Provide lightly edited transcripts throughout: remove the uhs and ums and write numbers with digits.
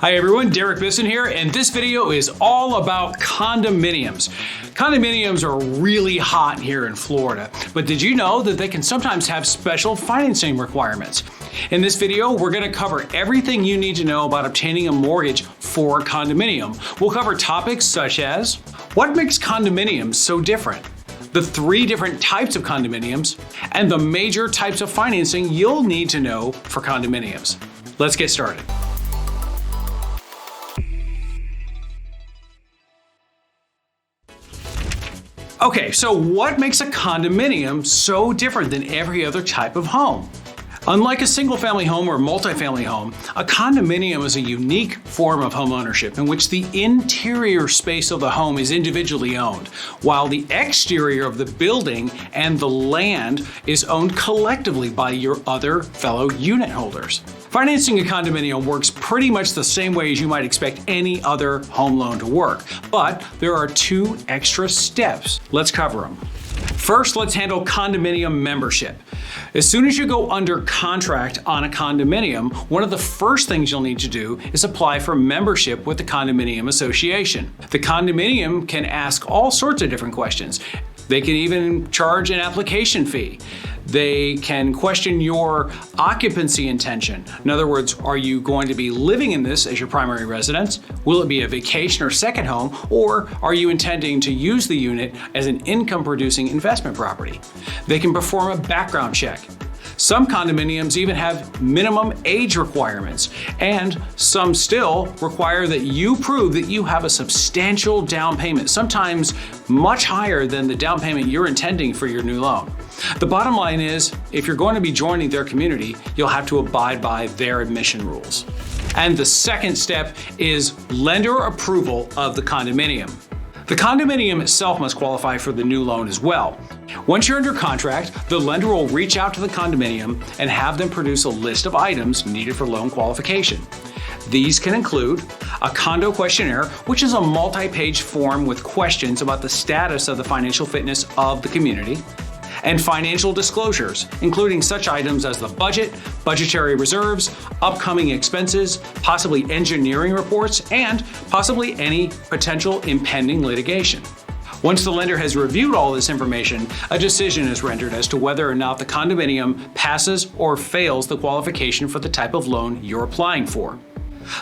Hi everyone, A Bissen here, and this video is all about condominiums. Condominiums are really hot here in Florida, but did you know that they can sometimes have special financing requirements? In this video, we're going to cover everything you need to know about obtaining a mortgage for a condominium. We'll cover topics such as what makes condominiums so different, the 3 different types of condominiums, and the major types of financing you'll need to know for condominiums. Let's get started. Okay, so what makes a condominium so different than every other type of home? Unlike a single-family home or multifamily home, a condominium is a unique form of home ownership in which the interior space of the home is individually owned, while the exterior of the building and the land is owned collectively by your other fellow unit holders. Financing a condominium works pretty much the same way as you might expect any other home loan to work, but there are 2 extra steps. Let's cover them. First, let's handle condominium membership. As soon as you go under contract on a condominium, one of the first things you'll need to do is apply for membership with the condominium association. The condominium can ask all sorts of different questions. They can even charge an application fee. They can question your occupancy intention. In other words, are you going to be living in this as your primary residence? Will it be a vacation or second home? Or are you intending to use the unit as an income-producing investment property? They can perform a background check. Some condominiums even have minimum age requirements, and some still require that you prove that you have a substantial down payment, sometimes much higher than the down payment you're intending for your new loan. The bottom line is, if you're going to be joining their community, you'll have to abide by their admission rules. And the second step is lender approval of the condominium. The condominium itself must qualify for the new loan as well. Once you're under contract, the lender will reach out to the condominium and have them produce a list of items needed for loan qualification. These can include a condo questionnaire, which is a multi-page form with questions about the status of the financial fitness of the community, and financial disclosures, including such items as the budget, budgetary reserves, upcoming expenses, possibly engineering reports, and possibly any potential impending litigation. Once the lender has reviewed all this information, a decision is rendered as to whether or not the condominium passes or fails the qualification for the type of loan you're applying for.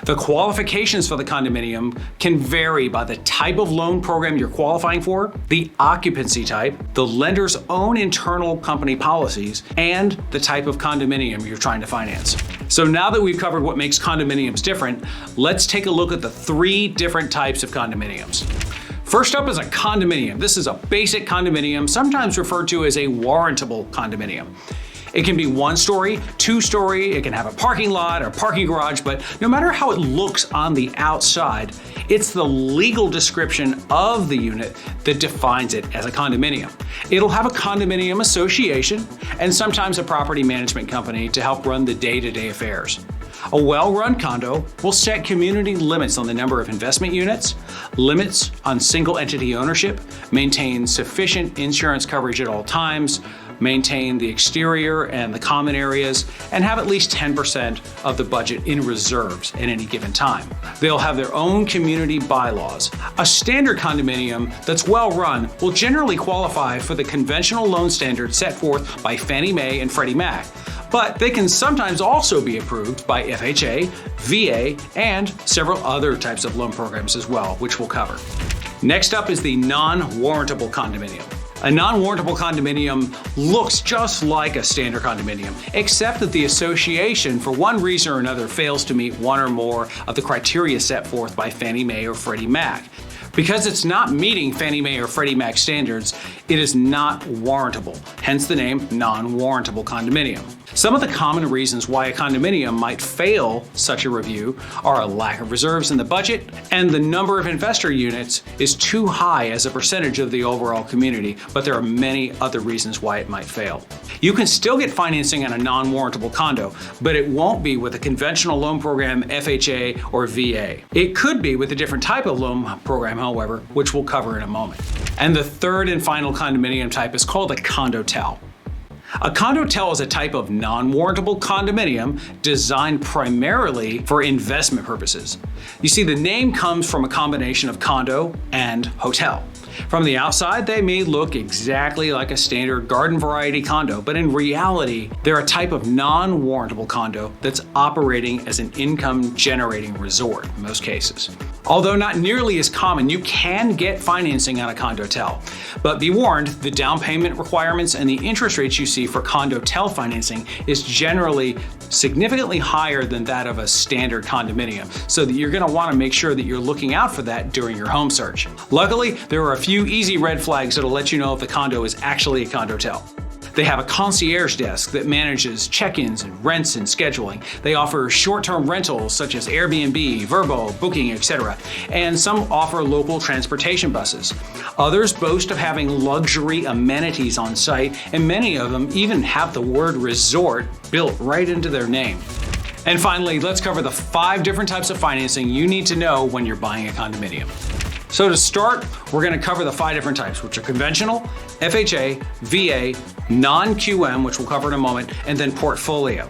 The qualifications for the condominium can vary by the type of loan program you're qualifying for, the occupancy type, the lender's own internal company policies, and the type of condominium you're trying to finance. So now that we've covered what makes condominiums different, let's take a look at the 3 different types of condominiums. First up is a condominium. This is a basic condominium, sometimes referred to as a warrantable condominium. It can be 1-story, 2-story, it can have a parking lot or parking garage, but no matter how it looks on the outside, it's the legal description of the unit that defines it as a condominium. It'll have a condominium association and sometimes a property management company to help run the day-to-day affairs. A well-run condo will set community limits on the number of investment units, limits on single entity ownership, maintain sufficient insurance coverage at all times, maintain the exterior and the common areas, and have at least 10% of the budget in reserves at any given time. They'll have their own community bylaws. A standard condominium that's well run will generally qualify for the conventional loan standards set forth by Fannie Mae and Freddie Mac, but they can sometimes also be approved by FHA, VA, and several other types of loan programs as well, which we'll cover. Next up is the non-warrantable condominium. A non-warrantable condominium looks just like a standard condominium, except that the association, for one reason or another, fails to meet one or more of the criteria set forth by Fannie Mae or Freddie Mac. Because it's not meeting Fannie Mae or Freddie Mac standards, it is not warrantable, hence the name non-warrantable condominium. Some of the common reasons why a condominium might fail such a review are a lack of reserves in the budget, and the number of investor units is too high as a percentage of the overall community, but there are many other reasons why it might fail. You can still get financing on a non-warrantable condo, but it won't be with a conventional loan program, FHA, or VA. It could be with a different type of loan program, however, which we'll cover in a moment. And the third and final condominium type is called a Condotel. A condotel is a type of non-warrantable condominium designed primarily for investment purposes. You see, the name comes from a combination of condo and hotel. From the outside, they may look exactly like a standard garden variety condo, but in reality, they're a type of non-warrantable condo that's operating as an income-generating resort in most cases. Although not nearly as common, you can get financing on a condotel. But be warned, the down payment requirements and the interest rates you see for condotel financing is generally significantly higher than that of a standard condominium, so that you're going to want to make sure that you're looking out for that during your home search. Luckily, there are a few easy red flags that'll let you know if the condo is actually a condotel. They have a concierge desk that manages check-ins and rents and scheduling. They offer short-term rentals such as Airbnb, Vrbo, Booking, etc. And some offer local transportation buses. Others boast of having luxury amenities on site, and many of them even have the word resort built right into their name. And finally, let's cover the 5 different types of financing you need to know when you're buying a condominium. So to start, we're going to cover the 5 different types, which are conventional, FHA, VA, non-QM, which we'll cover in a moment, and then portfolio.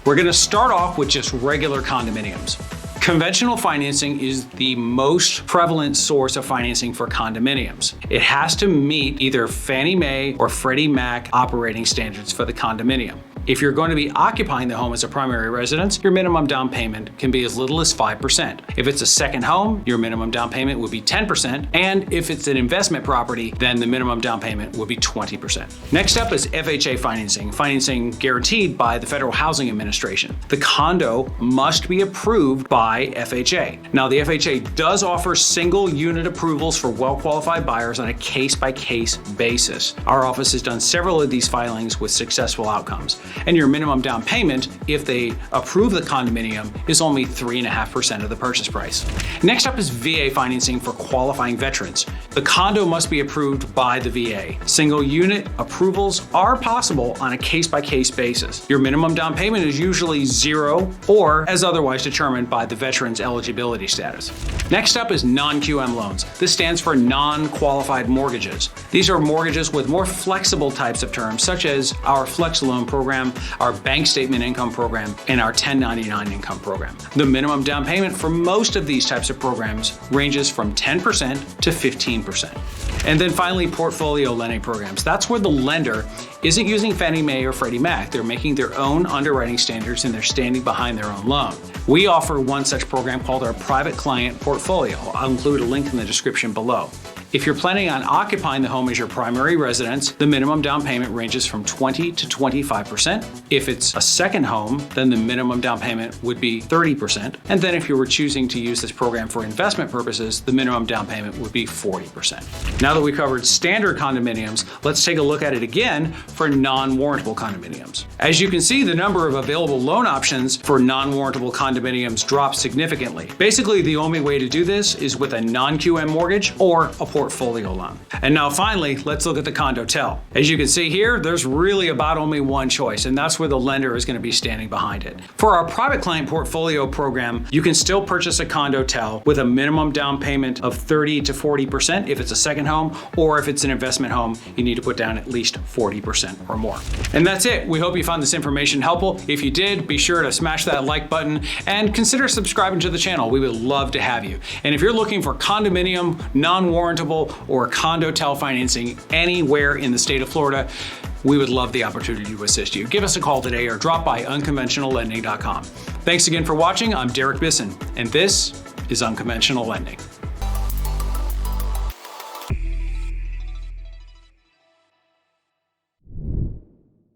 We're going to start off with just regular condominiums. Conventional financing is the most prevalent source of financing for condominiums. It has to meet either Fannie Mae or Freddie Mac operating standards for the condominium. If you're going to be occupying the home as a primary residence, your minimum down payment can be as little as 5%. If it's a second home, your minimum down payment would be 10%. And if it's an investment property, then the minimum down payment would be 20%. Next up is FHA financing, financing guaranteed by the Federal Housing Administration. The condo must be approved by FHA. Now, the FHA does offer single unit approvals for well-qualified buyers on a case-by-case basis. Our office has done several of these filings with successful outcomes. And your minimum down payment, if they approve the condominium, is only 3.5% of the purchase price. Next up is VA financing for qualifying veterans. The condo must be approved by the VA. Single unit approvals are possible on a case-by-case basis. Your minimum down payment is usually 0 or as otherwise determined by the veteran's eligibility status. Next up is non-QM loans. This stands for non-qualified mortgages. These are mortgages with more flexible types of terms, such as our Flex Loan program, our bank statement income program, and our 1099 income program. The minimum down payment for most of these types of programs ranges from 10% to 15%. And then finally, portfolio lending programs. That's where the lender isn't using Fannie Mae or Freddie Mac. They're making their own underwriting standards and they're standing behind their own loan. We offer one such program called our Private Client Portfolio. I'll include a link in the description below. If you're planning on occupying the home as your primary residence, the minimum down payment ranges from 20 to 25%. If it's a second home, then the minimum down payment would be 30%. And then if you were choosing to use this program for investment purposes, the minimum down payment would be 40%. Now that we covered standard condominiums, let's take a look at it again for non-warrantable condominiums. As you can see, the number of available loan options for non-warrantable condominiums dropped significantly. Basically, the only way to do this is with a non-QM mortgage or a portfolio loan. And now finally, let's look at the condotel. As you can see here, there's really about only one choice, and that's where the lender is going to be standing behind it. For our private client portfolio program, you can still purchase a condotel with a minimum down payment of 30 to 40% if it's a second home, or if it's an investment home, you need to put down at least 40% or more. And that's it. We hope you found this information helpful. If you did, be sure to smash that like button and consider subscribing to the channel. We would love to have you. And if you're looking for condominium, non-warrantable, or condotel financing anywhere in the state of Florida, we would love the opportunity to assist you. Give us a call today or drop by unconventionallending.com. Thanks again for watching. I'm A Bissen, and this is Unconventional Lending.